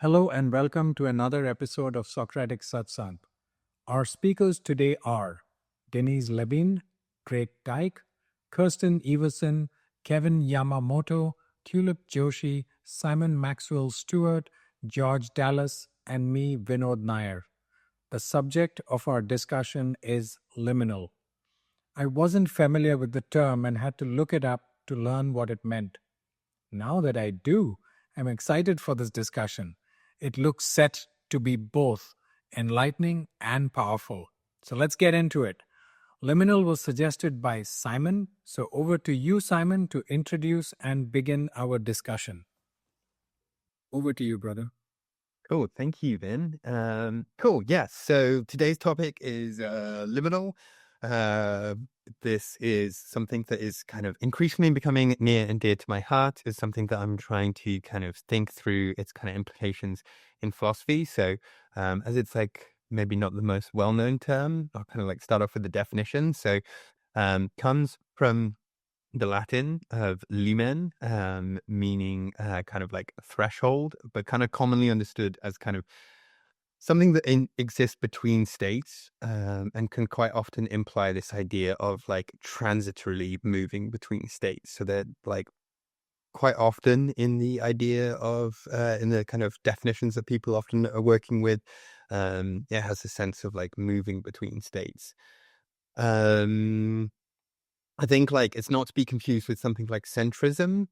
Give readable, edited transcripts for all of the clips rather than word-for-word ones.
Hello and welcome to another episode of Socratic Satsang. Our speakers today are Denise Levine, Dyke, Kirstyn Everson, Kevin Yamamoto, Tulip Joshi, Simon Maxwell Stewart, George Dallas, and me, Vinod Nair. The subject of our discussion is liminal. I wasn't familiar with the term and had to look it up to learn what it meant. Now that I do, I'm excited for this discussion. It looks set to be both enlightening and powerful. So let's get into it. Liminal was suggested by Simon. So over to you, Simon, to introduce and begin our discussion. Over to you, brother. Cool. Thank you, Vin. Cool. Yes. So today's topic is liminal. This is something that is kind of increasingly becoming near and dear to my heart. It's something that I'm trying to kind of think through its kind of implications in philosophy. So as it's like maybe not the most well-known term, I'll kind of like start off with the definition. So comes from the Latin of lumen, meaning kind of like a threshold, but kind of commonly understood as kind of something that exists between states, and can quite often imply this idea of like transitorily moving between states. So that like quite often in the idea of in the kind of definitions that people often are working with, it has a sense of like moving between states. I think like it's not to be confused with something like centrism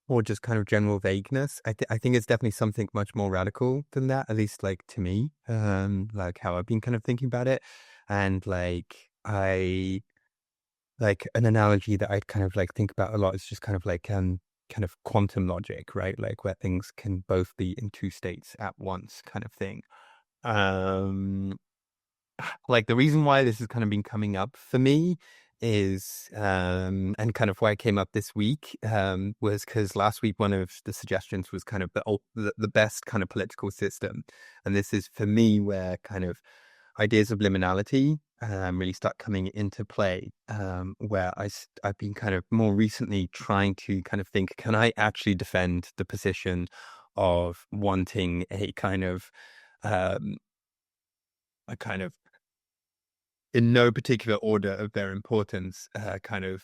or just kind of general vagueness. I think it's definitely something much more radical than that, at least like to me, like how I've been kind of thinking about it. And like an analogy that I kind of like think about a lot is just kind of like kind of quantum logic, right? Like where things can both be in two states at once kind of thing. Um like the reason why this has kind of been coming up for me is and kind of why I came up this week was because last week one of the suggestions was kind of the best kind of political system, and this is for me where kind of ideas of liminality really start coming into play, where I've been kind of more recently trying to kind of think, can I actually defend the position of wanting um, a kind of in no particular order of their importance, kind of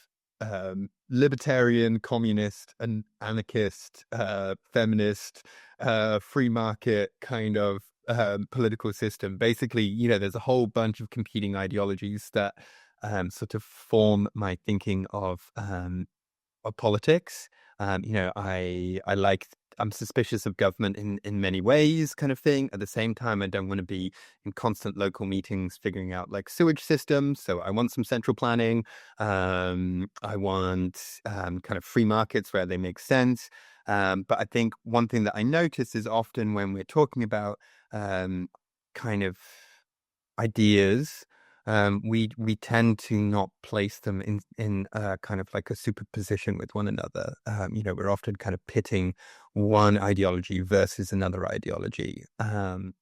libertarian, communist, and anarchist, feminist, free market kind of political system. Basically, you know, there's a whole bunch of competing ideologies that sort of form my thinking of politics. You know, I'm suspicious of government in many ways, kind of thing. At the same time, I don't want to be in constant local meetings figuring out like sewage systems. So I want some central planning. I want kind of free markets where they make sense. But I think one thing that I notice is often when we're talking about kind of ideas, we tend to not place them in kind of like a superposition with one another. You know, we're often kind of pitting one ideology versus another ideology, and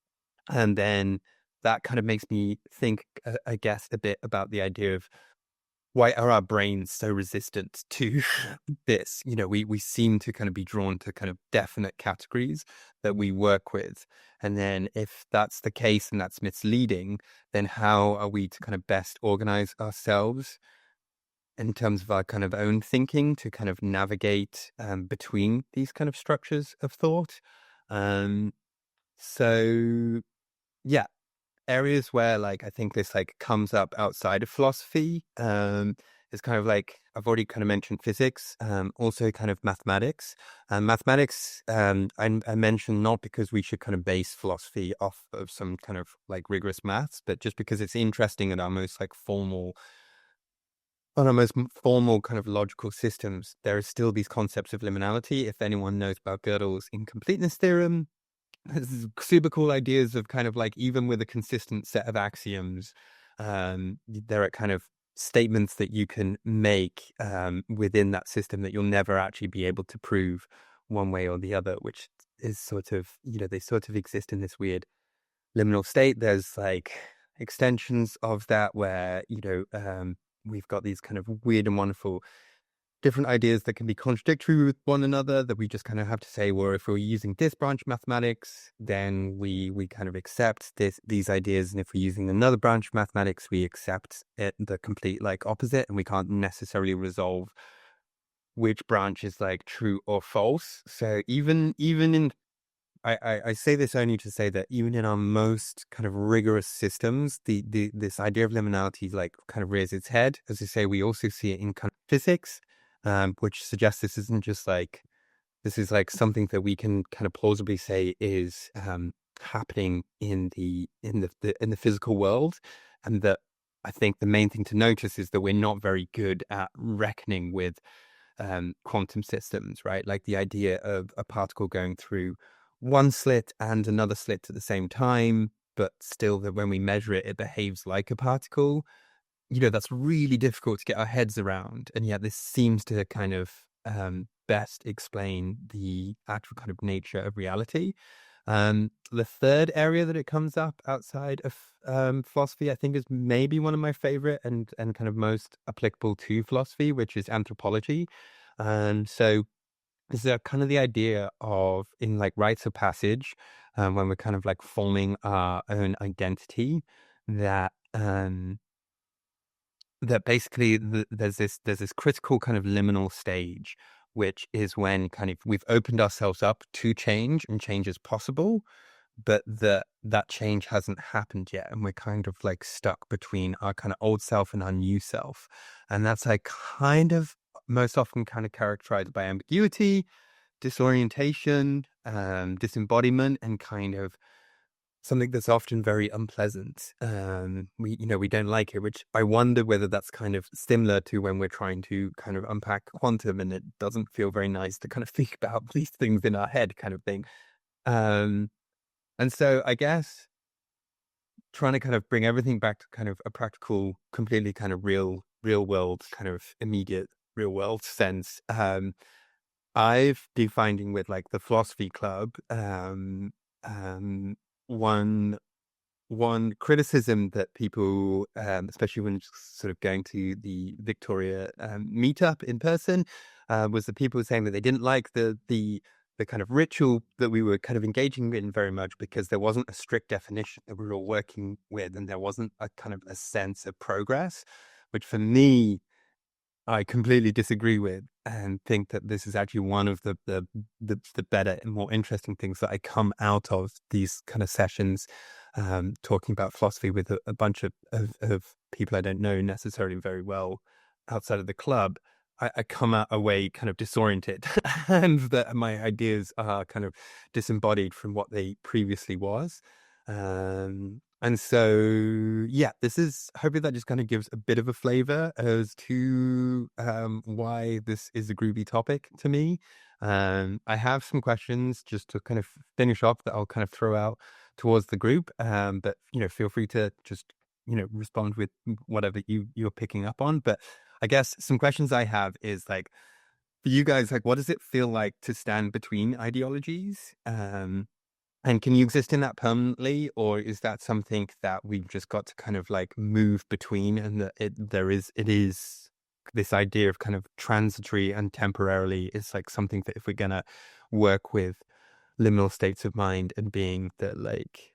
then that kind of makes me think, I guess, a bit about the idea of why are our brains so resistant to this? You know, we seem to kind of be drawn to kind of definite categories that we work with. And then if that's the case and that's misleading, then how are we to kind of best organize ourselves in terms of our kind of own thinking to kind of navigate between these kind of structures of thought? Um, so yeah, areas where like I think this like comes up outside of philosophy is kind of like I've already kind of mentioned physics, also kind of mathematics. And mathematics I mentioned not because we should kind of base philosophy off of some kind of like rigorous maths, but just because it's interesting in our most like formal kind of logical systems, there are still these concepts of liminality. If anyone knows about Gödel's incompleteness theorem, there's super cool ideas of kind of like, even with a consistent set of axioms, there are kind of statements that you can make within that system that you'll never actually be able to prove one way or the other, which is sort of, you know, they sort of exist in this weird liminal state. There's like extensions of that where, you know, we've got these kind of weird and wonderful different ideas that can be contradictory with one another, that we just kind of have to say, well, if we're using this branch of mathematics, then we kind of accept these ideas. And if we're using another branch of mathematics, we accept it, the complete like opposite, and we can't necessarily resolve which branch is like true or false. So even in I say this only to say that even in our most kind of rigorous systems, this idea of liminality like kind of rears its head. As I say, we also see it in kind of physics, which suggests this isn't just like, this is like something that we can kind of plausibly say is happening in the physical world. And that I think the main thing to notice is that we're not very good at reckoning with quantum systems, right? Like the idea of a particle going through one slit and another slit at the same time, but still that when we measure it, it behaves like a particle. You know, that's really difficult to get our heads around. And yet this seems to kind of best explain the actual kind of nature of reality. The third area that it comes up outside of philosophy, I think, is maybe one of my favorite and kind of most applicable to philosophy, which is anthropology. So is there kind of the idea of, in like rites of passage, when we're kind of like forming our own identity, that that basically there's this critical kind of liminal stage, which is when kind of we've opened ourselves up to change and change is possible, but that change hasn't happened yet, and we're kind of like stuck between our kind of old self and our new self. And that's like kind of most often kind of characterized by ambiguity, disorientation, disembodiment, and kind of something that's often very unpleasant. We don't like it, which I wonder whether that's kind of similar to when we're trying to kind of unpack quantum, and it doesn't feel very nice to kind of think about these things in our head, kind of thing. And so I guess trying to kind of bring everything back to kind of a practical, completely kind of real world, kind of immediate real world sense. I've been finding with like the philosophy club, one criticism that people, especially when sort of going to the Victoria meetup in person, was that people were saying that they didn't like the kind of ritual that we were kind of engaging in very much, because there wasn't a strict definition that we were all working with, and there wasn't a kind of a sense of progress, which for me, I completely disagree with, and think that this is actually one of the better and more interesting things that I come out of these kind of sessions, talking about philosophy with a bunch of people I don't know necessarily very well outside of the club. I come out away kind of disoriented, and that my ideas are kind of disembodied from what they previously was. And so, yeah, this is, hopefully that just kind of gives a bit of a flavor as to why this is a groovy topic to me. I have some questions just to kind of finish off that I'll kind of throw out towards the group. But, feel free to just, respond with whatever you're picking up on. But I guess some questions I have is like, for you guys, like, what does it feel like to stand between ideologies? And can you exist in that permanently, or is that something that we've just got to kind of like move between, and that it is this idea of kind of transitory and temporarily is like something that if we're gonna work with liminal states of mind and being, that like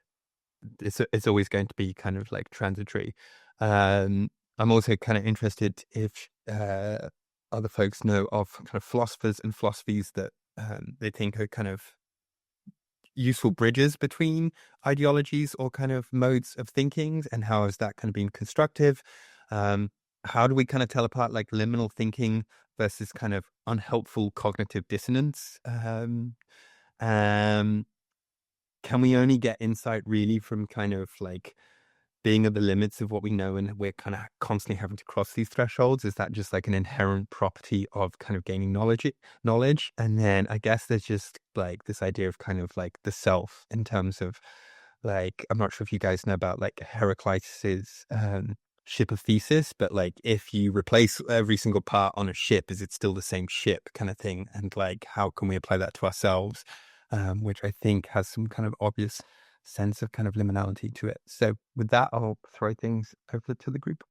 it's always going to be kind of like transitory. I'm also kind of interested if other folks know of kind of philosophers and philosophies that they think are kind of useful bridges between ideologies or kind of modes of thinking, and how has that kind of been constructive? How do we kind of tell apart like liminal thinking versus kind of unhelpful cognitive dissonance? Can we only get insight really from kind of like being at the limits of what we know, and we're kind of constantly having to cross these thresholds? Is that just like an inherent property of kind of gaining knowledge? And then I guess there's just like this idea of kind of like the self, in terms of like, I'm not sure if you guys know about like Heraclitus's ship of Theseus, but like if you replace every single part on a ship, is it still the same ship, kind of thing? And like, how can we apply that to ourselves? Which I think has some kind of obvious sense of kind of liminality to it. So with that, I'll throw things over to the group.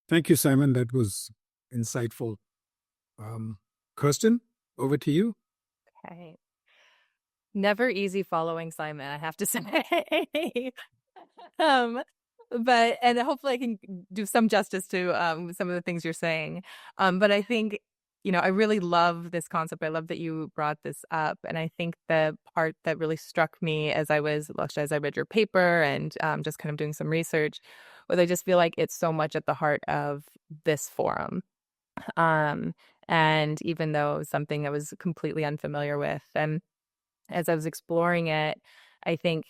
Thank you, Simon. That was insightful. Kirstyn, over to you. Okay. Never easy following Simon, I have to say. And hopefully I can do some justice to some of the things you're saying. But I think, I really love this concept. I love that you brought this up. And I think the part that really struck me as I read your paper and just kind of doing some research, was I just feel like it's so much at the heart of this forum. And even though it was something I was completely unfamiliar with, and as I was exploring it, I think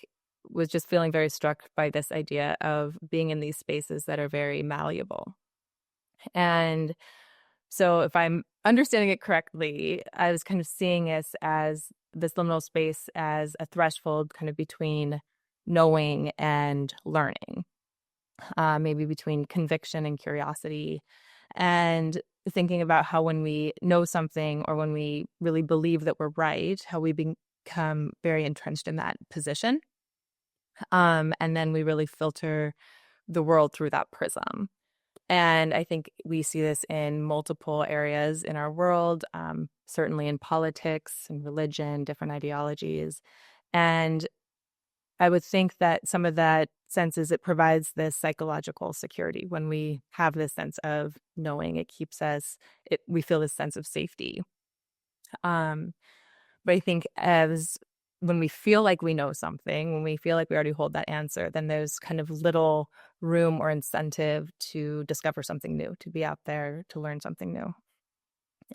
was just feeling very struck by this idea of being in these spaces that are very malleable. And so if I'm understanding it correctly, I was kind of seeing this liminal space as a threshold kind of between knowing and learning, maybe between conviction and curiosity, and thinking about how when we know something or when we really believe that we're right, how we become very entrenched in that position. And then we really filter the world through that prism. And I think we see this in multiple areas in our world, certainly in politics and religion, different ideologies. And I would think that some of that sense is it provides this psychological security. When we have this sense of knowing, it keeps us, we feel this sense of safety. But I think when we feel like we know something, when we feel like we already hold that answer, then there's kind of little room or incentive to discover something new, to be out there, to learn something new.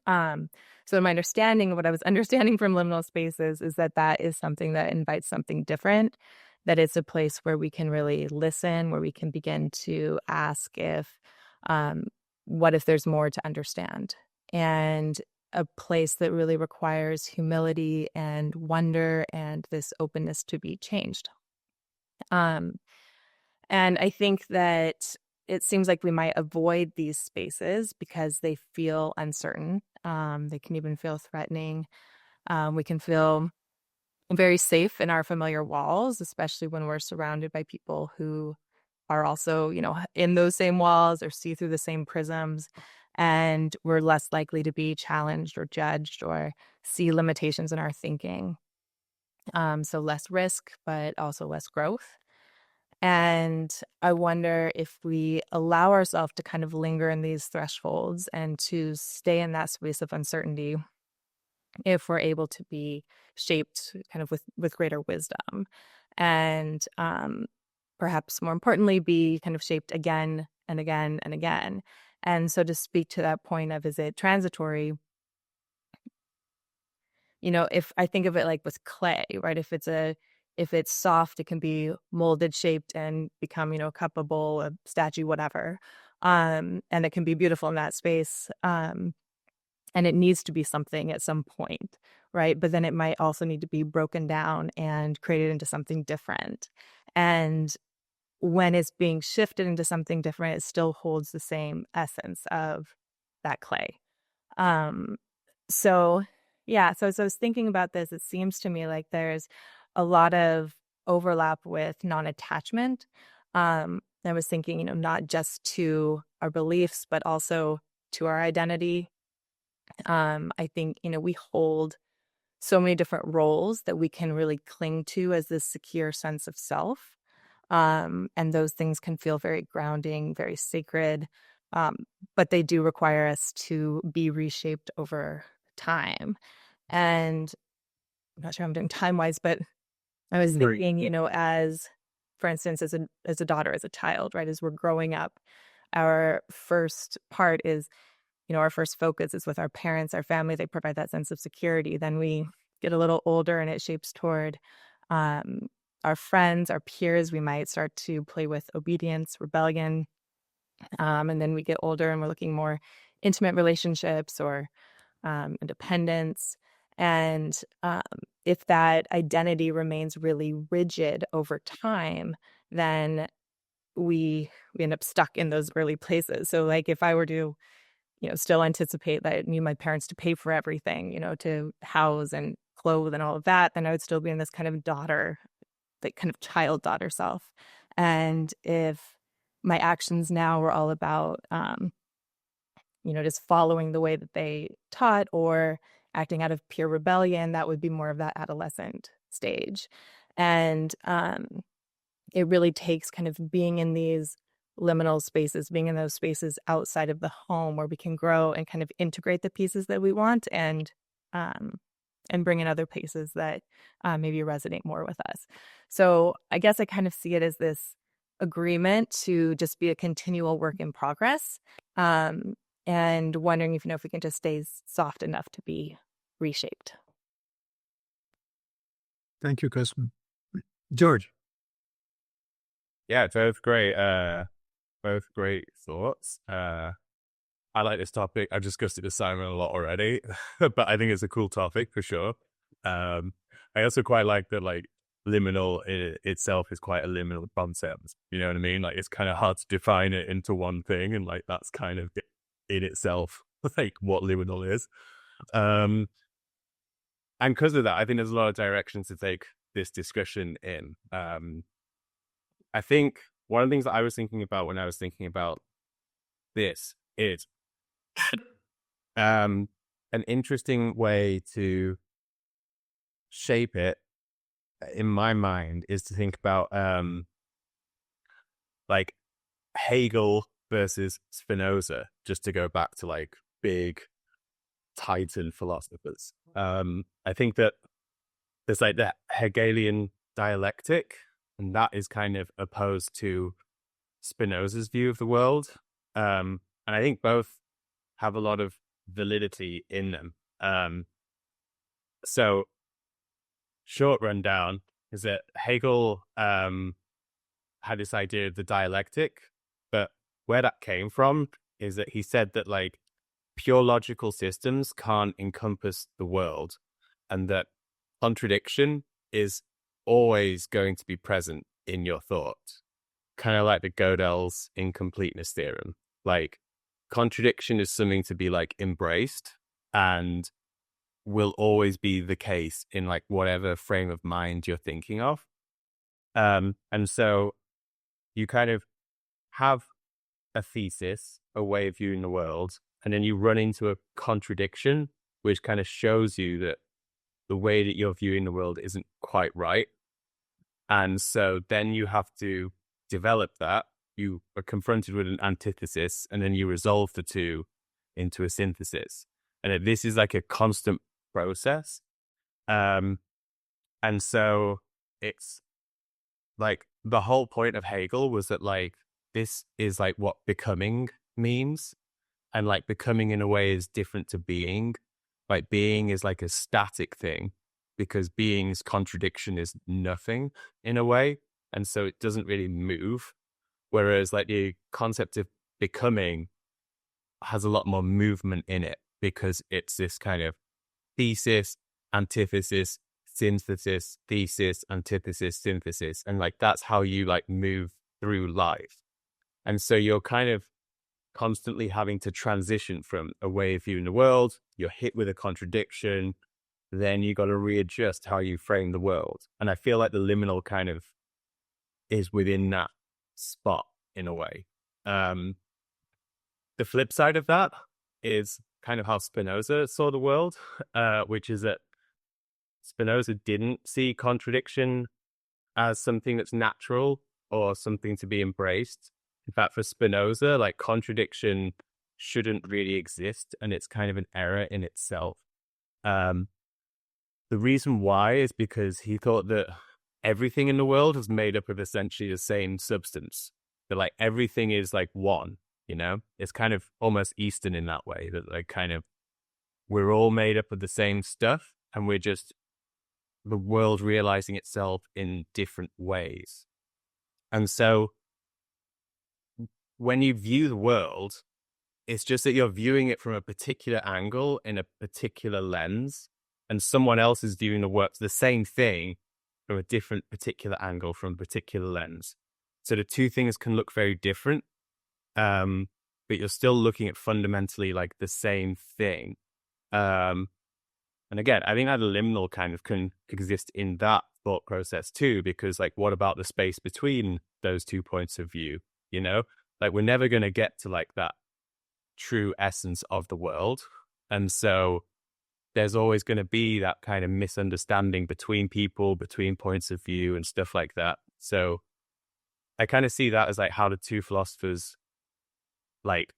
So in my understanding, what I was understanding from liminal spaces is that is something that invites something different, that it's a place where we can really listen, where we can begin to ask what if there's more to understand? And a place that really requires humility and wonder and this openness to be changed. And I think that it seems like we might avoid these spaces because they feel uncertain. They can even feel threatening. We can feel very safe in our familiar walls, especially when we're surrounded by people who are also, in those same walls or see through the same prisms. And we're less likely to be challenged or judged or see limitations in our thinking. So less risk, but also less growth. And I wonder if we allow ourselves to kind of linger in these thresholds and to stay in that space of uncertainty, if we're able to be shaped kind of with greater wisdom. And perhaps more importantly, be kind of shaped again and again and again. And so to speak to that point of, is it transitory? If I think of it like with clay, right? If it's soft, it can be molded, shaped, and become, a cup, a bowl, a statue, whatever. And it can be beautiful in that space. And it needs to be something at some point, right? But then it might also need to be broken down and created into something different. And when it's being shifted into something different, it still holds the same essence of that clay. So as I was thinking about this, it seems to me like there's a lot of overlap with non-attachment. I was thinking, not just to our beliefs, but also to our identity. I think, we hold so many different roles that we can really cling to as this secure sense of self. And those things can feel very grounding, very sacred. But they do require us to be reshaped over time. And I'm not sure I'm doing time-wise, but I was thinking, as, for instance, as a daughter, as a child, right, as we're growing up, our first part is, our first focus is with our parents, our family. They provide that sense of security. Then we get a little older and it shapes toward our friends, our peers. We might start to play with obedience, rebellion. And then we get older and we're looking more intimate relationships or independence. And if that identity remains really rigid over time, then we end up stuck in those early places. So like if I were to, still anticipate that I need my parents to pay for everything, to house and clothe and all of that, then I would still be in this kind of daughter, like kind of child daughter self. And if my actions now were all about just following the way that they taught or acting out of pure rebellion. That would be more of that adolescent stage. And it really takes kind of being in these liminal spaces, being in those spaces outside of the home where we can grow and kind of integrate the pieces that we want and bring in other places that maybe resonate more with us. So I guess I kind of see it as this agreement to just be a continual work in progress, and wondering if we can just stay soft enough to be reshaped. Thank you, Kirstyn. George. Yeah, both great thoughts. I like this topic. I've discussed it with Simon a lot already, but I think it's a cool topic for sure. I also quite like that, like, liminal itself is quite a liminal concept. You know what I mean? Like, it's kind of hard to define it into one thing, and like that's kind of in itself like what liminal is. And because of that, I think there's a lot of directions to take this discussion in. I think one of the things that I was thinking about when I was thinking about this is an interesting way to shape it in my mind is to think about like Hegel versus Spinoza, just to go back to like big Titan philosophers. I think that there's like that Hegelian dialectic, and that is kind of opposed to Spinoza's view of the world. And I think both have a lot of validity in them. So short rundown is that Hegel had this idea of the dialectic, but where that came from is that he said that like pure logical systems can't encompass the world, and that contradiction is always going to be present in your thought, kind of like the Gödel's incompleteness theorem. Like, contradiction is something to be like embraced and will always be the case in like whatever frame of mind you're thinking of. And so you kind of have a thesis, a way of viewing the world, and then you run into a contradiction, which kind of shows you that the way that you're viewing the world isn't quite right. And so then you have to develop that. You are confronted with an antithesis, and then you resolve the two into a synthesis. And this is like a constant process. And so it's like the whole point of Hegel was that like this is like what becoming means. And like becoming in a way is different to being. Like being is like a static thing, because being's contradiction is nothing in a way. And so it doesn't really move. Whereas like the concept of becoming has a lot more movement in it, because it's this kind of thesis, antithesis, synthesis, thesis, antithesis, synthesis. And like that's how you like move through life. And so you're kind of constantly having to transition from a way of viewing the world. You're hit with a contradiction, then you got to readjust how you frame the world. And I feel like the liminal kind of is within that spot in a way. The flip side of that is kind of how Spinoza saw the world, which is that Spinoza didn't see contradiction as something that's natural or something to be embraced. In fact, for Spinoza, like contradiction shouldn't really exist, and it's kind of an error in itself. The reason why is because he thought that everything in the world is made up of essentially the same substance. That like everything is like one, you know? It's kind of almost Eastern in that way, that like kind of we're all made up of the same stuff, and we're just the world realizing itself in different ways. And so when you view the world, it's just that you're viewing it from a particular angle in a particular lens, and someone else is viewing the same thing from a different particular angle from a particular lens. So the two things can look very different, but you're still looking at fundamentally like the same thing. And again, I think that a liminal kind of can exist in that thought process too, because like, what about the space between those 2 points of view? You know, like we're never going to get to like that true essence of the world. And so there's always going to be that kind of misunderstanding between people, between points of view and stuff like that. So I kind of see that as like how the two philosophers like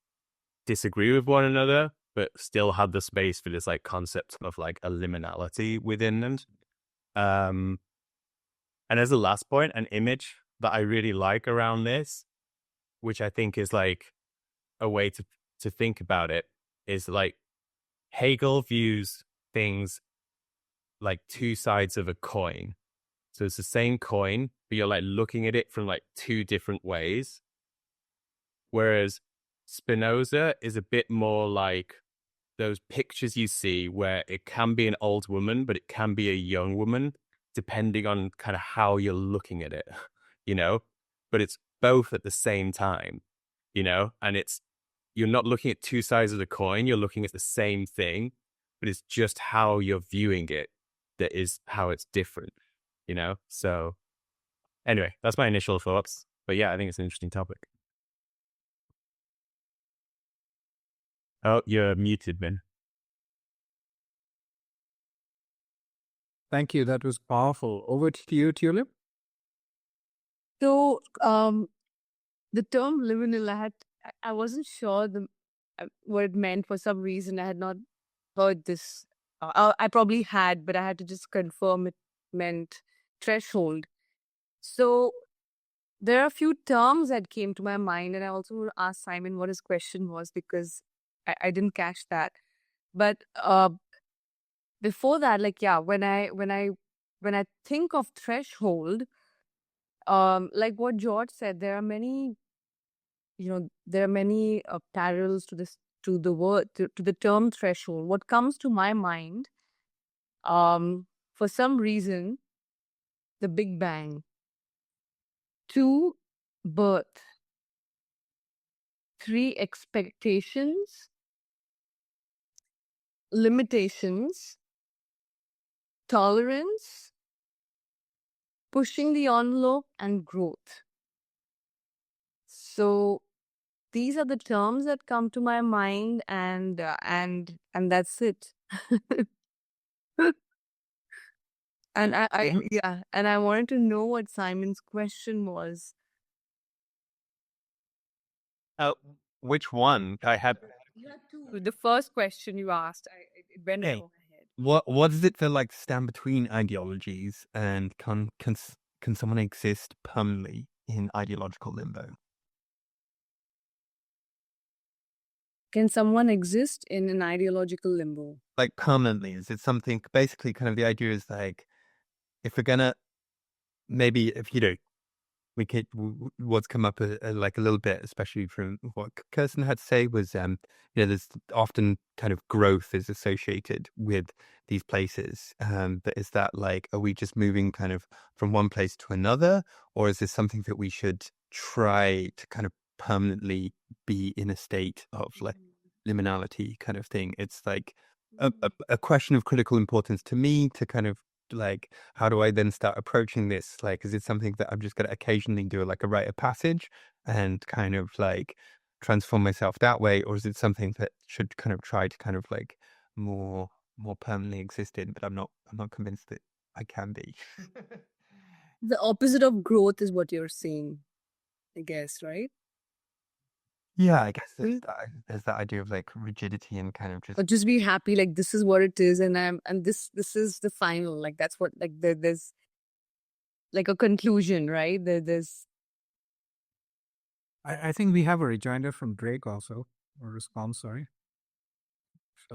disagree with one another, but still have the space for this like concept of like a liminality within them. And as a last point, an image that I really like around this, which I think is like a way to think about it, is like Hegel views things like two sides of a coin. So it's the same coin, but you're like looking at it from like two different ways. Whereas Spinoza is a bit more like those pictures you see where it can be an old woman, but it can be a young woman, depending on kind of how you're looking at it, you know, but it's both at the same time, you know, and you're not looking at two sides of the coin, you're looking at the same thing, but it's just how you're viewing it that is how it's different, you know? So anyway, that's my initial thoughts. But yeah, I think it's an interesting topic. Oh, you're muted, Ben. Thank you. That was powerful. Over to you, Tulip. So, the term liminal, I wasn't sure what it meant for some reason. I had not heard this. I probably had, but I had to just confirm it meant threshold. So, there are a few terms that came to my mind, and I also asked Simon what his question was because I didn't catch that. But before that, like when I think of threshold, like what George said, there are many parallels to the word to the term threshold. What comes to my mind, for some reason, the Big Bang, 2, birth, 3, expectations, limitations, tolerance, pushing the envelope, and growth. So these are the terms that come to my mind, and that's it. And I wanted to know what Simon's question was. Which one? I had. You had two. The first question you asked, it went Okay. over my head. What does it feel like to stand between ideologies, and can someone exist permanently in ideological limbo? Can someone exist in an ideological limbo? Like permanently? Is it something basically kind of the idea is like, if we're gonna, maybe if we could, what's come up like a little bit, especially from what Kirstyn had to say was, there's often kind of growth is associated with these places. But is that like, are we just moving kind of from one place to another, or is this something that we should try to kind of permanently be in a state of like liminality kind of thing? It's like a question of critical importance to me to kind of like, how do I then start approaching this? Like, is it something that I'm just going to occasionally do like a rite of passage and kind of like transform myself that way? Or is it something that should kind of try to kind of like more permanently exist in, but I'm not convinced that I can be. The opposite of growth is what you're saying, I guess, right? Yeah, I guess there's that idea of like rigidity and kind of just. Or just be happy, like this is what it is, and this is the final, like that's what, like there's like a conclusion, right? There's. I think we have a rejoinder from Drake also, or response, sorry.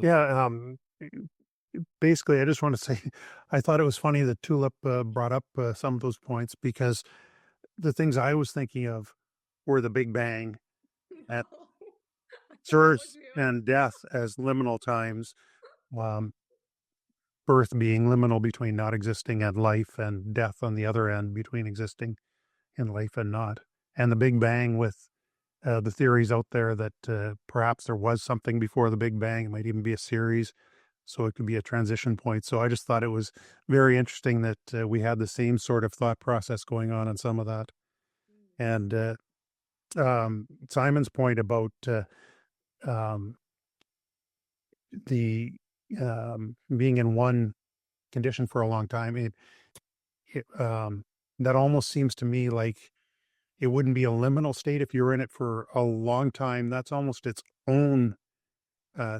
Yeah, basically, I just want to say, I thought it was funny that Tulip brought up some of those points, because the things I was thinking of were the Big Bang, at birth and death as liminal times, birth being liminal between not existing and life, and death on the other end between existing and life and not. And the Big Bang with the theories out there that perhaps there was something before the Big Bang. It might even be a series, so it could be a transition point. So I just thought it was very interesting that we had the same sort of thought process going on some of that. And Simon's point about um, the being in one condition for a long time, that almost seems to me like it wouldn't be a liminal state if you were in it for a long time. That's almost its own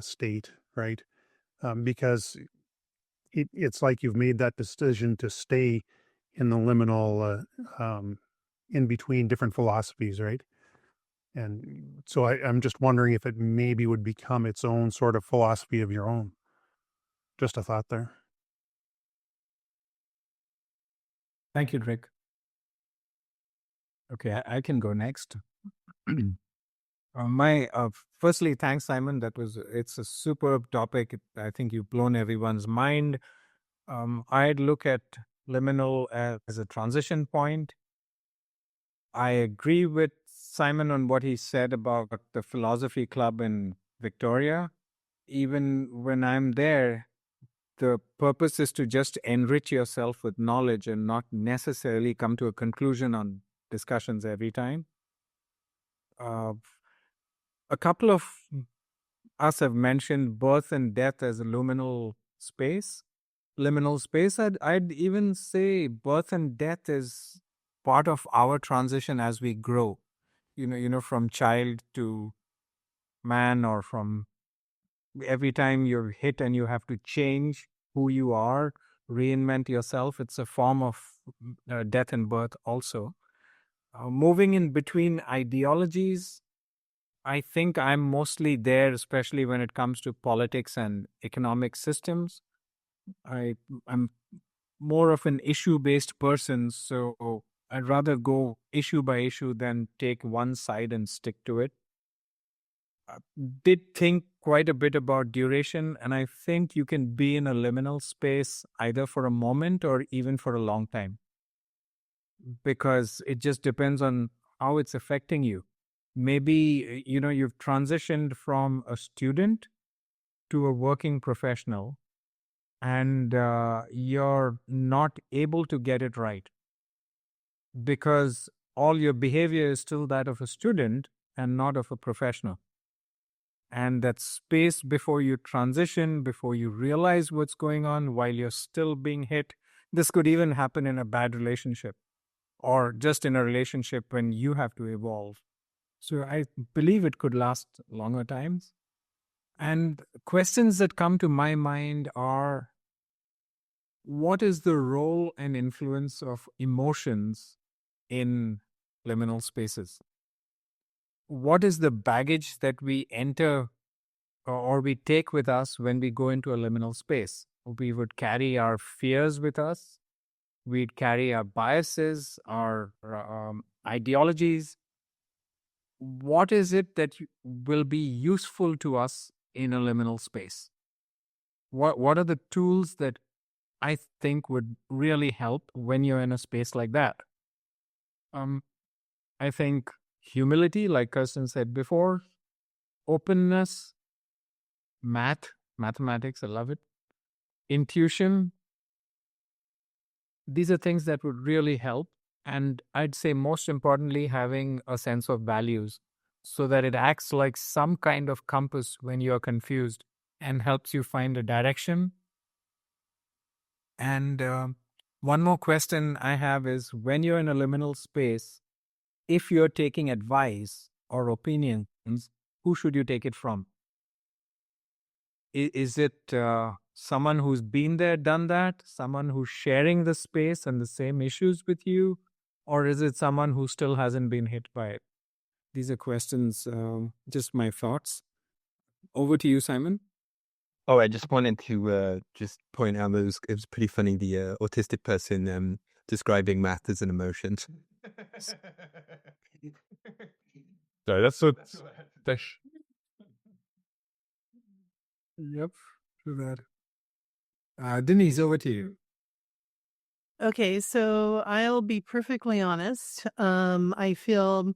state, right? Because it's like you've made that decision to stay in the liminal, in between different philosophies, right? And so I'm just wondering if it maybe would become its own sort of philosophy of your own. Just a thought there. Thank you, Rick. Okay, I can go next. Firstly, thanks, Simon. It's a superb topic. I think you've blown everyone's mind. I'd look at liminal as a transition point. I agree with Simon on what he said about the philosophy club in Victoria. Even when I'm there, the purpose is to just enrich yourself with knowledge and not necessarily come to a conclusion on discussions every time. A couple of us have mentioned birth and death as a liminal space. I'd even say birth and death is part of our transition as we grow. From child to man, or from every time you're hit and you have to change who you are, reinvent yourself. It's a form of death and birth also. Moving in between ideologies, I think I'm mostly there, especially when it comes to politics and economic systems. I'm more of an issue-based person, so I'd rather go issue by issue than take one side and stick to it. Did think quite a bit about duration, and I think you can be in a liminal space either for a moment or even for a long time, because it just depends on how it's affecting you. Maybe, you've transitioned from a student to a working professional, and you're not able to get it right because all your behavior is still that of a student and not of a professional. And that space before you transition, before you realize what's going on while you're still being hit, this could even happen in a bad relationship or just in a relationship when you have to evolve. So I believe it could last longer times. And questions that come to my mind are, what is the role and influence of emotions in liminal spaces? What is the baggage that we enter or we take with us when we go into a liminal space? We would carry our fears with us. We'd carry our biases, our ideologies. What is it that will be useful to us in a liminal space? What are the tools that I think would really help when you're in a space like that? I think humility, like Kirstyn said before, openness, mathematics, I love it, intuition. These are things that would really help. And I'd say most importantly, having a sense of values so that it acts like some kind of compass when you're confused and helps you find a direction. And one more question I have is, when you're in a liminal space, if you're taking advice or opinions, who should you take it from? Is it someone who's been there, done that, someone who's sharing the space and the same issues with you, or is it someone who still hasn't been hit by it? These are questions, just my thoughts. Over to you, Simon. Oh, I just wanted to just point out that it was pretty funny, the autistic person describing math as an emotion. So that's Yep, true that. Denise, over to you. Okay, so I'll be perfectly honest. I feel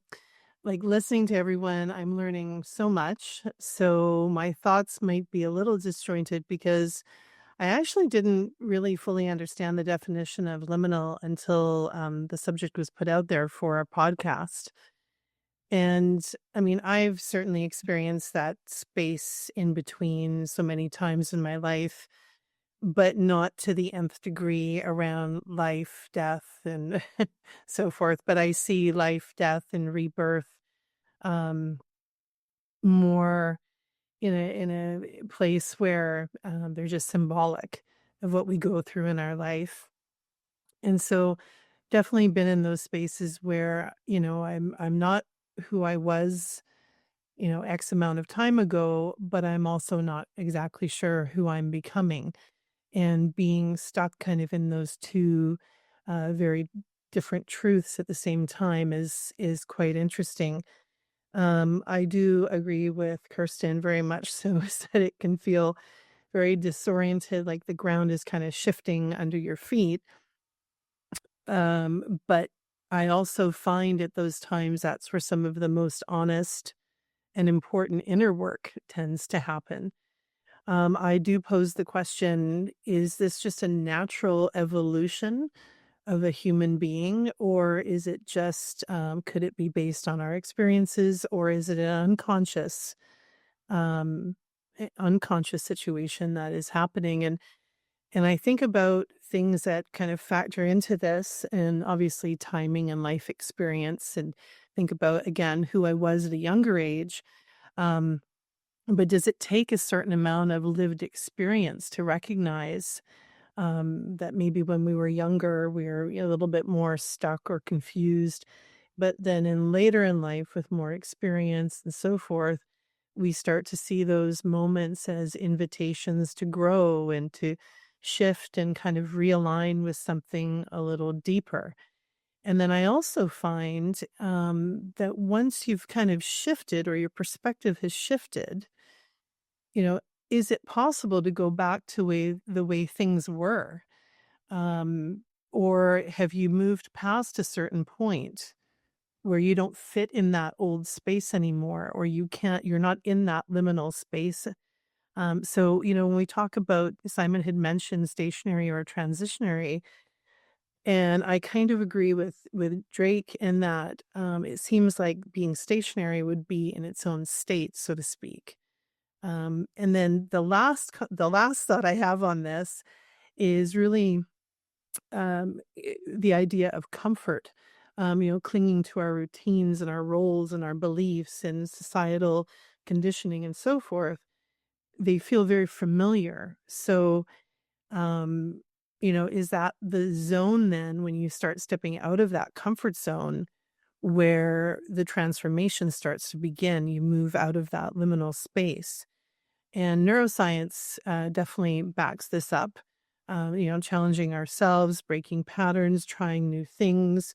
like listening to everyone, I'm learning so much. So my thoughts might be a little disjointed because I actually didn't really fully understand the definition of liminal until the subject was put out there for our podcast. And I mean, I've certainly experienced that space in between so many times in my life, but not to the nth degree around life, death, and so forth. But I see life, death, and rebirth um, more in a place where they're just symbolic of what we go through in our life. And so definitely been in those spaces where, I'm not who I was, X amount of time ago, but I'm also not exactly sure who I'm becoming. And being stuck kind of in those two very different truths at the same time is quite interesting. I do agree with Kirstyn very much so that it can feel very disoriented, like the ground is kind of shifting under your feet. But I also find at those times that's where some of the most honest and important inner work tends to happen. I do pose the question, is this just a natural evolution of a human being, or is it just, could it be based on our experiences, or is it an unconscious situation that is happening? And I think about things that kind of factor into this, and obviously timing and life experience, and think about, again, who I was at a younger age. Um, but does it take a certain amount of lived experience to recognize that maybe when we were younger, we were a little bit more stuck or confused? But then in later in life, with more experience and so forth, we start to see those moments as invitations to grow and to shift and kind of realign with something a little deeper. And then I also find that once you've kind of shifted or your perspective has shifted, you know, is it possible to go back to the way things were? Um, or have you moved past a certain point where you don't fit in that old space anymore, or you're not in that liminal space? So, when we talk about, Simon had mentioned stationary or transitionary, and I kind of agree with Drake in that it seems like being stationary would be in its own state, so to speak. And then the last thought I have on this is really the idea of comfort. Clinging to our routines and our roles and our beliefs and societal conditioning and so forth. They feel very familiar. So, um, is that the zone then when you start stepping out of that comfort zone where the transformation starts to begin? You move out of that liminal space. And neuroscience definitely backs this up. Challenging ourselves, breaking patterns, trying new things,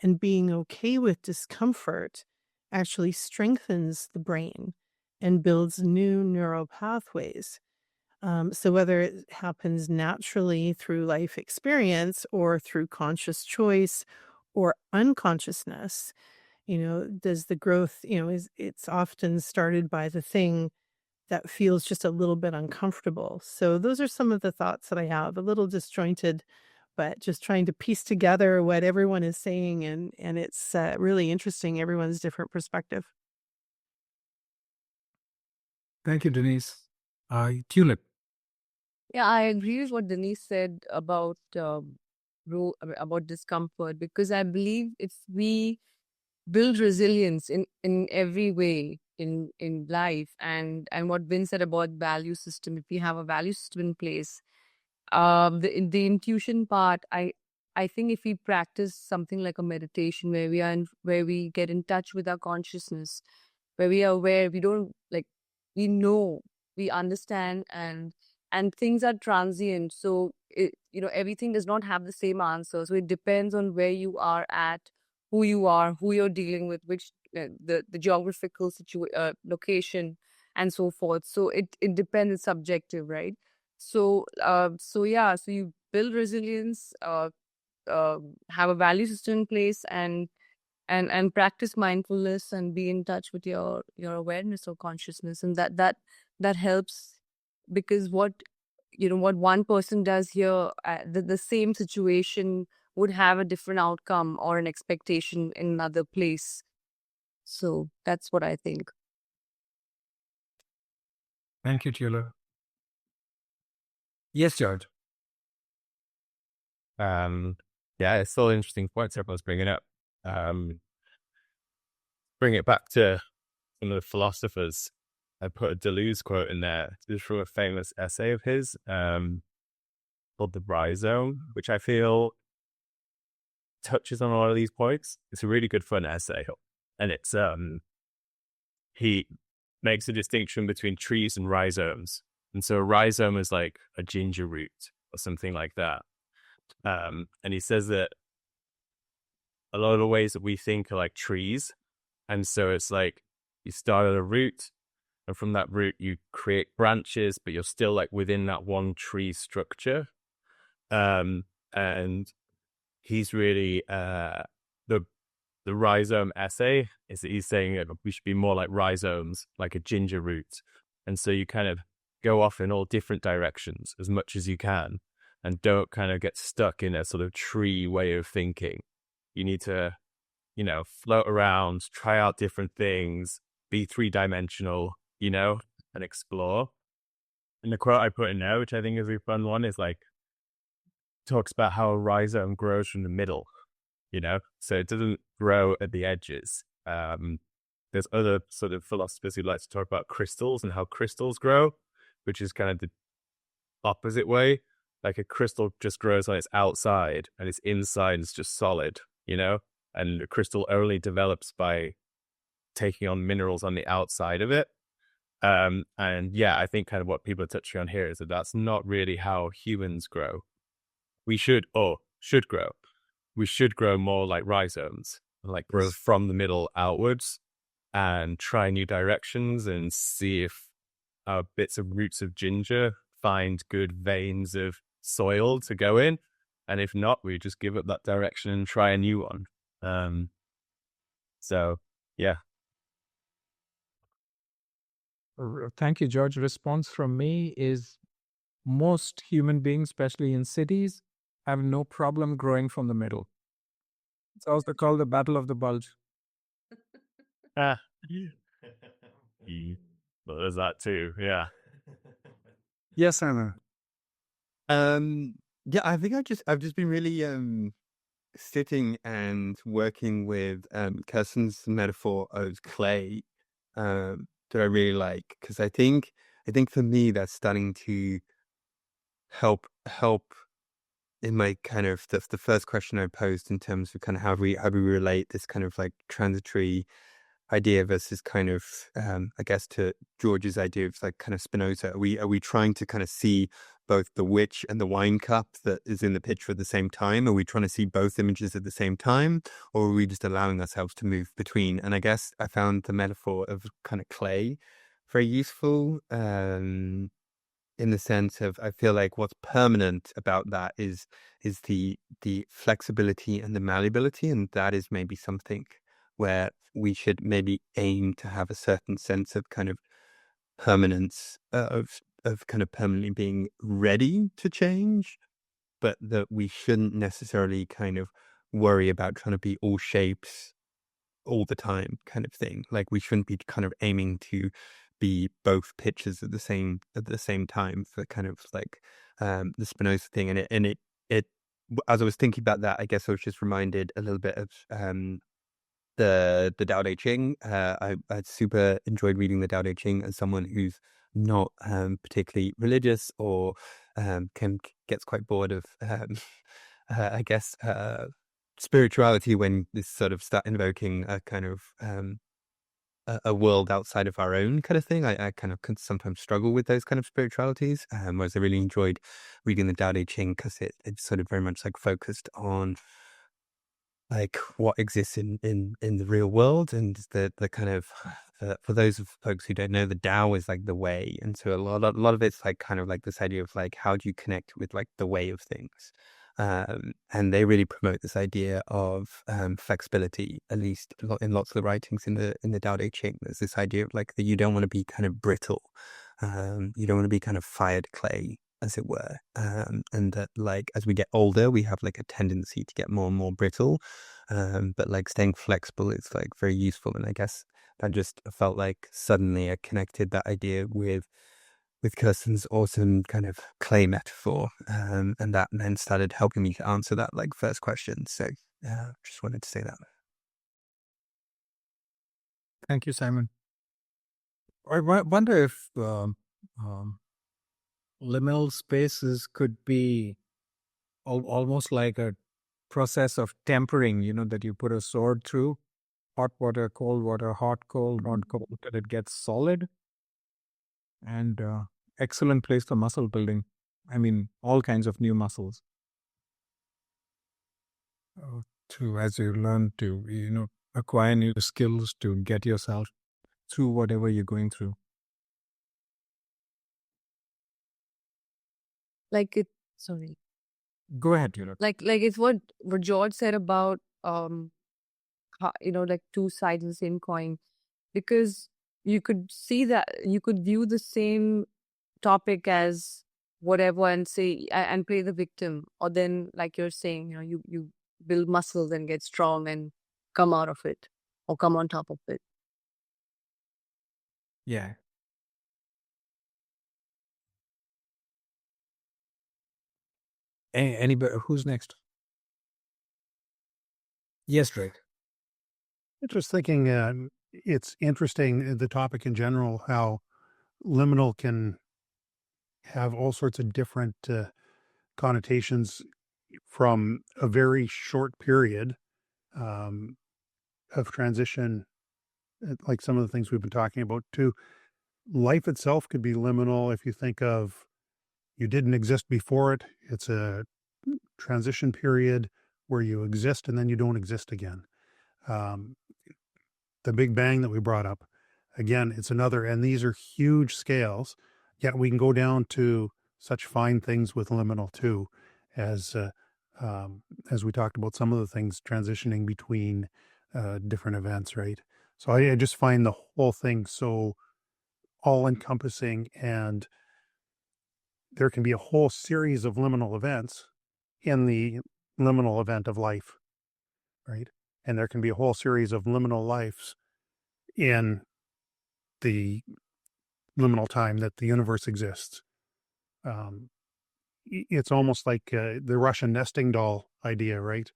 and being okay with discomfort actually strengthens the brain and builds new neural pathways. So whether it happens naturally through life experience or through conscious choice or unconsciousness, does the growth, it's often started by the thing that feels just a little bit uncomfortable. So those are some of the thoughts that I have, a little disjointed, but just trying to piece together what everyone is saying, and it's really interesting, everyone's different perspective. Thank you, Denise. Tulip. Yeah, I agree with what Denise said about about discomfort, because I believe if we build resilience in every way in life, and what Vin said about value system, if we have a value system in place, the intuition part, I think if we practice something like a meditation where where we get in touch with our consciousness, where we are aware, we don't like, we know, we understand, and things are transient. So everything does not have the same answer. So it depends on where you are at, who you are, who you're dealing with, which the geographical location, and so forth. So it depends. It's subjective, right? So yeah. So you build resilience, have a value system in place, and practice mindfulness and be in touch with your awareness or consciousness, and that helps, because what one person does here, the same situation would have a different outcome or an expectation in another place. So that's what I think. Thank you, Tulip. Yes, George. Yeah, it's still interesting points everyone's bringing up. Bring it back to some of the philosophers. I put a Deleuze quote in there. This is from a famous essay of his called The Rhizome, which I feel touches on a lot of these points. It's a really good fun essay. And it's he makes a distinction between trees and rhizomes. And so a rhizome is like a ginger root or something like that. And he says that a lot of the ways that we think are like trees. And so it's like you start at a root, and from that root you create branches, but you're still like within that one tree structure. And he's really the rhizome essay is that he's saying that we should be more like rhizomes, like a ginger root. And so you kind of go off in all different directions as much as you can, and don't kind of get stuck in a sort of tree way of thinking. You need to, float around, try out different things, be three-dimensional, and explore. And the quote I put in there, which I think is a fun one, is like, talks about how a rhizome grows from the middle, so it doesn't grow at the edges. There's other sort of philosophers who like to talk about crystals and how crystals grow, which is kind of the opposite way. Like a crystal just grows on its outside and its inside is just solid, and the crystal only develops by taking on minerals on the outside of it. And yeah, I think kind of what people are touching on here is that that's not really how humans grow. We should grow. We should grow more like rhizomes, like grow from the middle outwards and try new directions and see if our bits of roots of ginger find good veins of soil to go in. And if not, we just give up that direction and try a new one. So, yeah. Thank you, George. Response from me is most human beings, especially in cities, have no problem growing from the middle. It's also called the Battle of the Bulge. Well, there's that too. Yeah. Yes, Anna. Yeah, I think I've just been really sitting and working with Kirstyn's metaphor of clay that I really like, because I think for me that's starting to help in my kind of the first question I posed in terms of kind of how we relate this kind of like transitory idea versus kind of I guess to George's idea of like kind of Spinoza. Are we trying to kind of see both the witch and the wine cup that is in the picture at the same time? Are we trying to see both images at the same time, or are we just allowing ourselves to move between? And I guess I found the metaphor of kind of clay very useful. In the sense of, I feel like what's permanent about that is the flexibility and the malleability, and that is maybe something where we should maybe aim to have a certain sense of kind of permanence, of kind of permanently being ready to change, but that we shouldn't necessarily kind of worry about trying to be all shapes all the time, kind of thing. Like we shouldn't be kind of aiming to be both pictures at the same time for kind of like the Spinoza thing. And it as I was thinking about that, I guess I was just reminded a little bit of the Tao Te Ching. I super enjoyed reading the Tao Te Ching as someone who's not particularly religious or gets quite bored of I guess spirituality when this sort of start invoking a kind of a world outside of our own kind of thing. I kind of can sometimes struggle with those kind of spiritualities, whereas I really enjoyed reading the Tao Te Ching because it's sort of very much like focused on like what exists in the real world, and the kind of for those of folks who don't know, the Tao is like the way, and so a lot of it's like kind of like this idea of like how do you connect with like the way of things. And they really promote this idea of flexibility, at least in lots of the writings in the Tao Te Ching. There's this idea of like that you don't want to be kind of brittle, you don't want to be kind of fired clay. as it were. And that like as we get older, we have like a tendency to get more and more brittle. But like staying flexible is like very useful. And I guess that just felt like suddenly I connected that idea with Kirstyn's awesome kind of clay metaphor. And that then started helping me to answer that like first question. So just wanted to say that. Thank you, Simon. I wonder if liminal spaces could be almost like a process of tempering, that you put a sword through hot water, hot, cold, till it gets solid. And excellent place for muscle building. I mean, all kinds of new muscles. As you learn to, acquire new skills to get yourself through whatever you're going through. Like it, sorry. Go ahead, Like it's what George said about how, like two sides of the same coin, because you could see that you could view the same topic as whatever and say and play the victim, or then like you're saying, you build muscles and get strong and come out of it or come on top of it. Yeah. Anybody? Who's next? Yes, Drake. Just thinking, it's interesting, the topic in general, how liminal can have all sorts of different connotations from a very short period of transition, like some of the things we've been talking about, to life itself could be liminal. If you think of you didn't exist before it, it's a transition period where you exist and then you don't exist again. The Big Bang that we brought up, again, it's another, and these are huge scales, yet we can go down to such fine things with liminal too, as we talked about some of the things transitioning between different events, right? So I just find the whole thing so all-encompassing, and there can be a whole series of liminal events in the liminal event of life, right? And there can be a whole series of liminal lives in the liminal time that the universe exists. It's almost like the Russian nesting doll idea, right?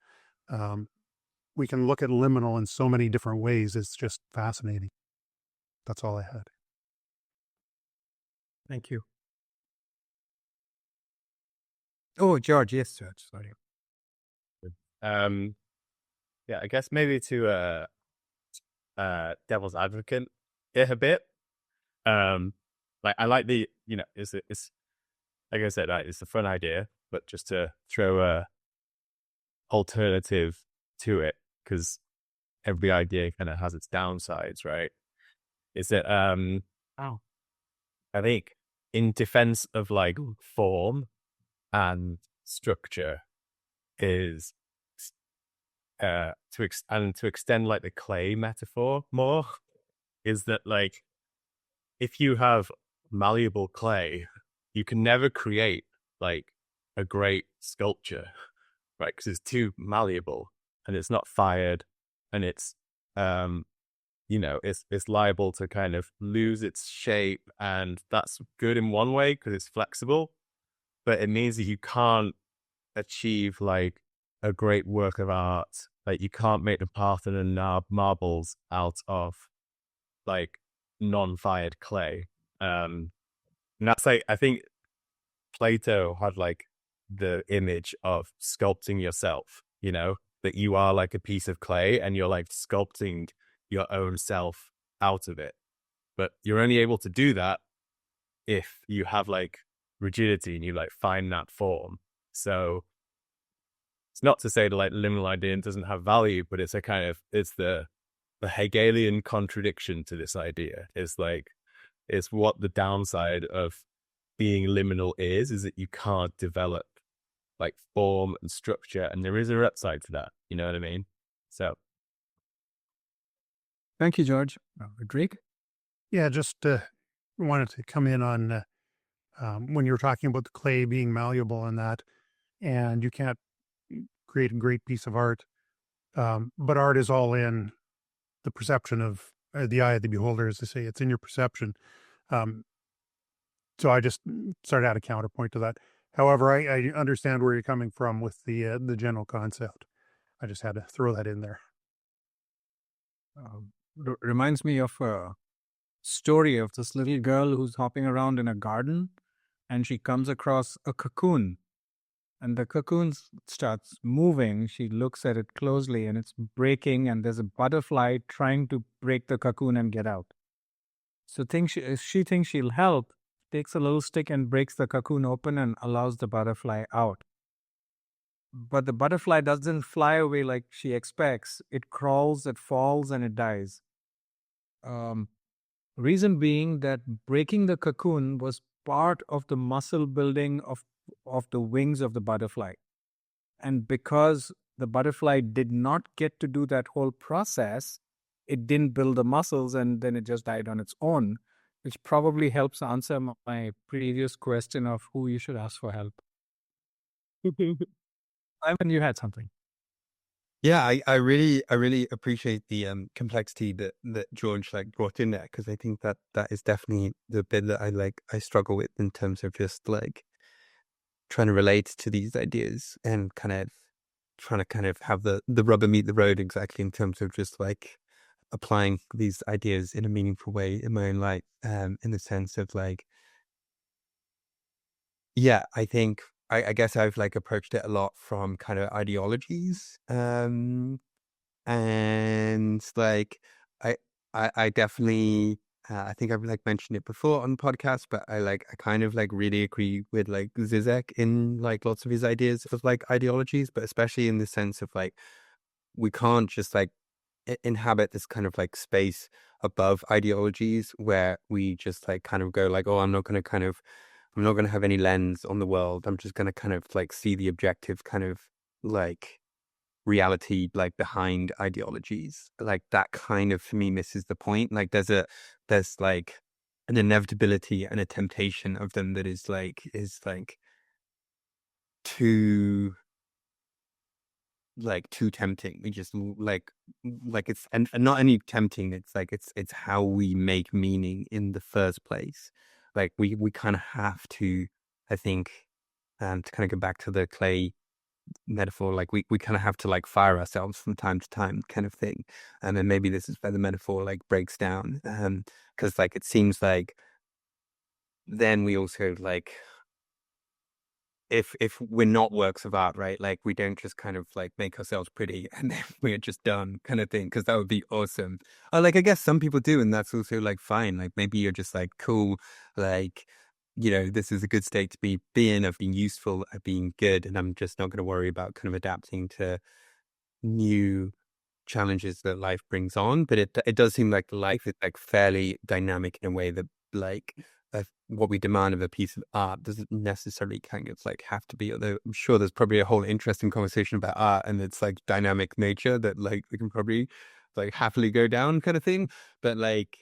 We can look at liminal in so many different ways. It's just fascinating. That's all I had. Thank you. Oh, George. Yes, George. Sorry. Yeah, I guess maybe to devil's advocate it a bit. Like I like the, it's like I said, it's a fun idea, but just to throw a alternative to it, because every idea kind of has its downsides, right? Is that I think in defense of like form and structure is to extend like the clay metaphor more, is that like if you have malleable clay, you can never create like a great sculpture, right? Because it's too malleable and it's not fired, and it's it's liable to kind of lose its shape, and that's good in one way because it's flexible, but it means that you can't achieve like a great work of art. Like you can't make the Parthenon marbles out of like non-fired clay. And that's like, I think Plato had like the image of sculpting yourself, that you are like a piece of clay and you're like sculpting your own self out of it. But you're only able to do that if you have like rigidity and you like find that form. So it's not to say that like liminal idea doesn't have value, but it's the Hegelian contradiction to this idea. It's what the downside of being liminal is that you can't develop like form and structure, and there is a upside to that. You know what I mean? So thank you, George. Drake? Yeah, just wanted to come in on when you're talking about the clay being malleable and that, and you can't create a great piece of art, but art is all in the perception of the eye of the beholder, as they say. It's in your perception. So I just started out a counterpoint to that. However, I understand where you're coming from with the general concept. I just had to throw that in there. Reminds me of a story of this little girl who's hopping around in a garden, and she comes across a cocoon, and the cocoon starts moving. She looks at it closely, and it's breaking, and there's a butterfly trying to break the cocoon and get out. So she thinks she'll help, takes a little stick and breaks the cocoon open and allows the butterfly out. But the butterfly doesn't fly away like she expects. It crawls, it falls, and it dies. Reason being that breaking the cocoon was part of the muscle building of the wings of the butterfly. And because the butterfly did not get to do that whole process, it didn't build the muscles, and then it just died on its own, which probably helps answer my previous question of who you should ask for help. Ivan, you had something. Yeah, I really appreciate the complexity that George like brought in there, because I think that is definitely the bit that I struggle with in terms of just like trying to relate to these ideas and kind of trying to kind of have the rubber meet the road exactly in terms of just like applying these ideas in a meaningful way in my own life, in the sense of like, yeah, I think I guess I've like approached it a lot from kind of ideologies, and like I definitely I think I've like mentioned it before on the podcast, but I kind of like really agree with like Zizek in like lots of his ideas of like ideologies, but especially in the sense of like we can't just like inhabit this kind of like space above ideologies where we just like kind of go like, oh, I'm not going to have any lens on the world. I'm just going to kind of like see the objective kind of like reality like behind ideologies. Like that kind of for me misses the point. Like there's like an inevitability and a temptation of them that is like too tempting. We just like it's and not only tempting, it's like it's how we make meaning in the first place. Like we kind of have to, I think, to kind of go back to the clay metaphor, like we kind of have to like fire ourselves from time to time kind of thing. And then maybe this is where the metaphor like breaks down, because like it seems like then we also like if we're not works of art, right? Like we don't just kind of like make ourselves pretty and then we're just done kind of thing, because that would be awesome. Or like I guess some people do, and that's also like fine. Like maybe you're just like cool, like this is a good state to be in, of being useful, of being good, and I'm just not going to worry about kind of adapting to new challenges that life brings on. But it does seem like life is like fairly dynamic in a way that like what we demand of a piece of art doesn't necessarily kind of like have to be, although I'm sure there's probably a whole interesting conversation about art and its like dynamic nature that like we can probably like happily go down kind of thing. But like,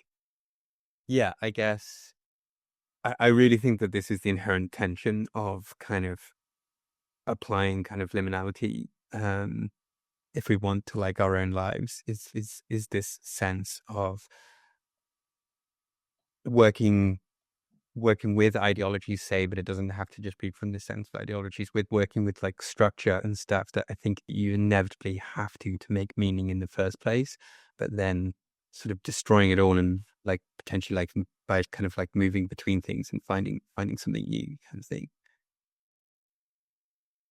yeah, I guess I really think that this is the inherent tension of kind of applying kind of liminality, if we want to like our own lives, is this sense of working with ideologies, say, but it doesn't have to just be from the sense of ideologies, with working with like structure and stuff that I think you inevitably have to make meaning in the first place, but then sort of destroying it all and like potentially like by kind of like moving between things and finding something new kind of thing.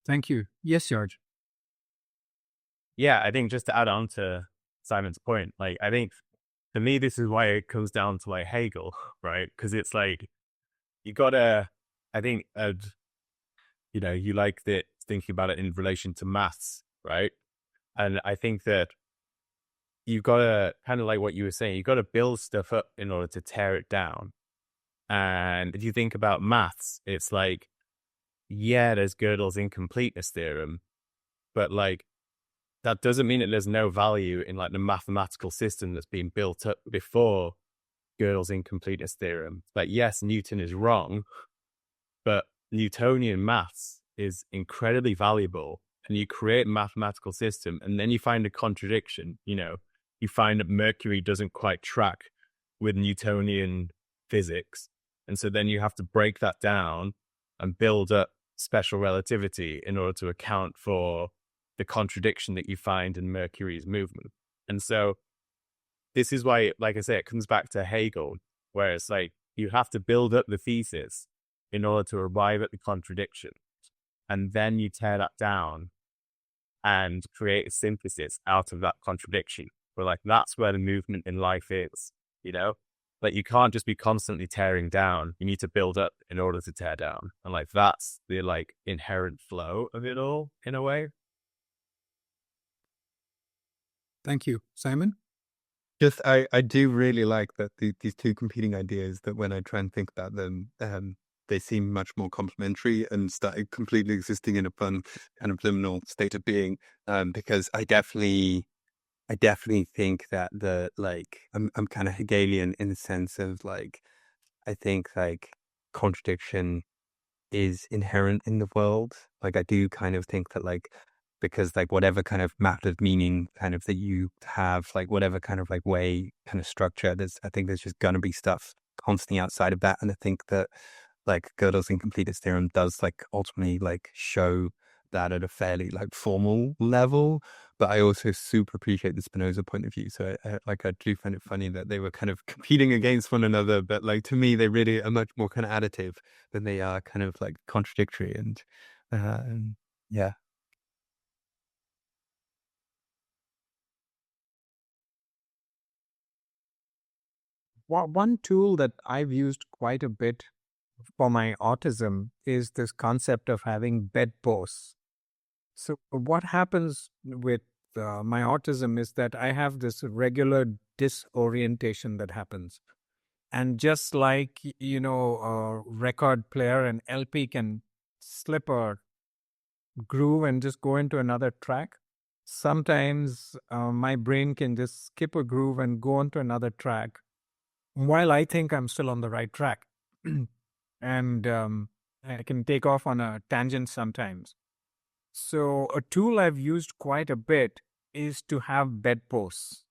Thank you. Yes, George. Yeah, I think just to add on to Simon's point, like I think for me this is why it comes down to like Hegel, right? Because it's like you gotta, I think, you like that thinking about it in relation to maths, right? And I think that you gotta kind of like what you were saying, you gotta build stuff up in order to tear it down. And if you think about maths, it's like, yeah, there's Gödel's incompleteness theorem, but like that doesn't mean that there's no value in like the mathematical system that's been built up before Gödel's incompleteness theorem. Like, yes, Newton is wrong, But Newtonian maths is incredibly valuable, and you create a mathematical system, and then you find a contradiction. You find that Mercury doesn't quite track with Newtonian physics. And so then you have to break that down and build up special relativity in order to account for the contradiction that you find in Mercury's movement. And so this is why, like I say, it comes back to Hegel, where it's like you have to build up the thesis in order to arrive at the contradiction. And then you tear that down and create a synthesis out of that contradiction. But like, that's where the movement in life is, Like, you can't just be constantly tearing down. You need to build up in order to tear down. And like, that's the like inherent flow of it all in a way. Thank you. Simon? Just, I do really like that these two competing ideas, that when I try and think about them, they seem much more complementary and start completely existing in a fun kind of liminal state of being. Because I definitely think that I'm kind of Hegelian in the sense of like, I think like contradiction is inherent in the world. Like, I do kind of think that like, because like whatever kind of map of meaning kind of that you have, like whatever kind of like way kind of structure, I think there's just gonna be stuff constantly outside of that. And I think that like Gödel's incompleteness theorem does like ultimately like show that at a fairly like formal level. But I also super appreciate the Spinoza point of view. So I do find it funny that they were kind of competing against one another, but like to me, they really are much more kind of additive than they are kind of like contradictory. And yeah. One tool that I've used quite a bit for my autism is this concept of having bedposts. So what happens with my autism is that I have this regular disorientation that happens. And just like, a record player, an LP can slip a groove and just go into another track. Sometimes my brain can just skip a groove and go onto another track while I think I'm still on the right track. And I can take off on a tangent sometimes. So a tool I've used quite a bit is to have bedposts.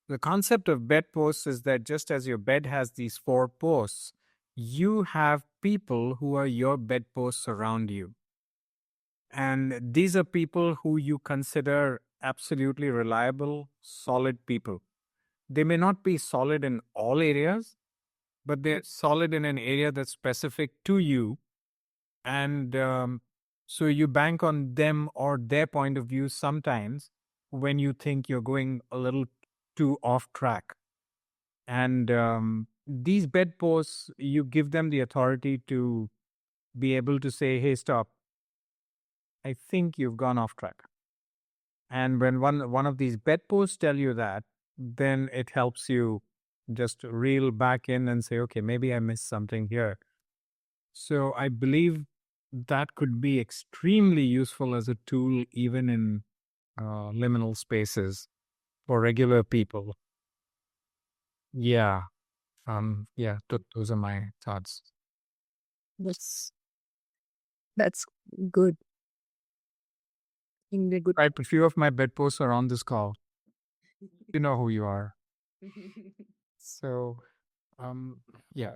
The concept of bedposts is that just as your bed has these 4 posts, you have people who are your bedposts around you. And these are people who you consider absolutely reliable, solid people. They may not be solid in all areas, but they're solid in an area that's specific to you. And so you bank on them or their point of view sometimes when you think you're going a little too off track. And these bedposts, you give them the authority to be able to say, hey, stop. I think you've gone off track. And when one of these bedposts tell you that, then it helps you just reel back in and say, okay, maybe I missed something here. So I believe that could be extremely useful as a tool, even in liminal spaces for regular people. Yeah. Those are my thoughts. That's good. I think they're good. Right, a few of my bedposts are on this call. You know who you are. So, yeah.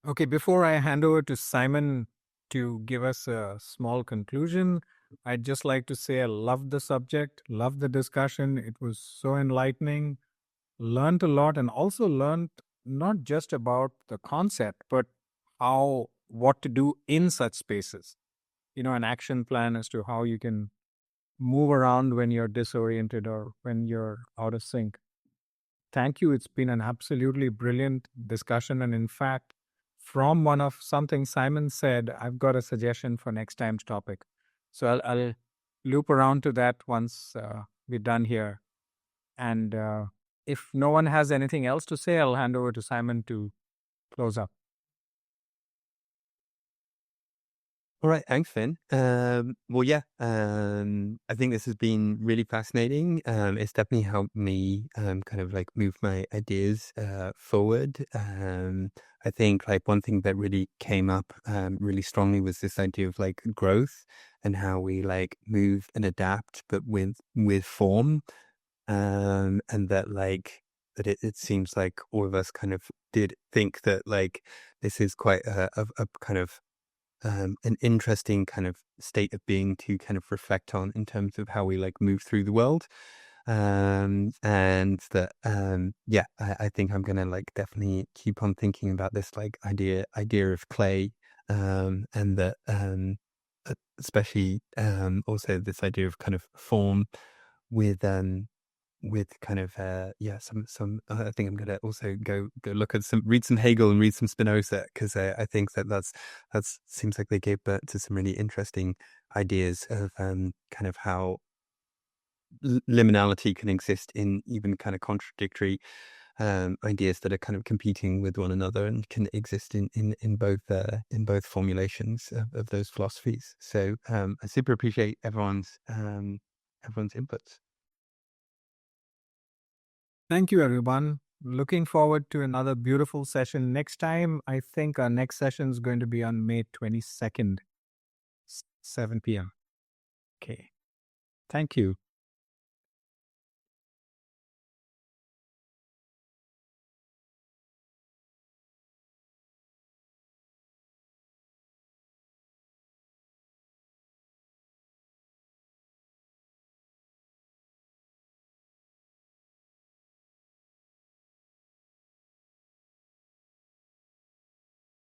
Okay, before I hand over to Simon to give us a small conclusion, I'd just like to say I loved the subject, loved the discussion. It was so enlightening, learned a lot, and also learned not just about the concept, but what to do in such spaces. An action plan as to how you can move around when you're disoriented or when you're out of sync. Thank you. It's been an absolutely brilliant discussion. And in fact, from something Simon said, I've got a suggestion for next time's topic. So I'll loop around to that once we're done here. And if no one has anything else to say, I'll hand over to Simon to close up. All right, thanks, Finn. Well, yeah, I think this has been really fascinating. It's definitely helped me kind of like move my ideas forward. I think like one thing that really came up really strongly was this idea of like growth and how we like move and adapt, but with form. And that like that it seems like all of us kind of did think that like this is quite a kind of an interesting kind of state of being to kind of reflect on in terms of how we like move through the world. And that, yeah, I think I'm gonna like definitely keep on thinking about this like idea of clay, and that, especially, also this idea of kind of form with, kind of yeah some I think I'm gonna also go look at read some Hegel and read some Spinoza, because I think that's seems like they gave birth to some really interesting ideas of kind of how liminality can exist in even kind of contradictory ideas that are kind of competing with one another, and can exist in both formulations of those philosophies. So I super appreciate everyone's inputs. Thank you, everyone. Looking forward to another beautiful session next time. I think our next session is going to be on May 22nd, 7 p.m. Okay. Thank you.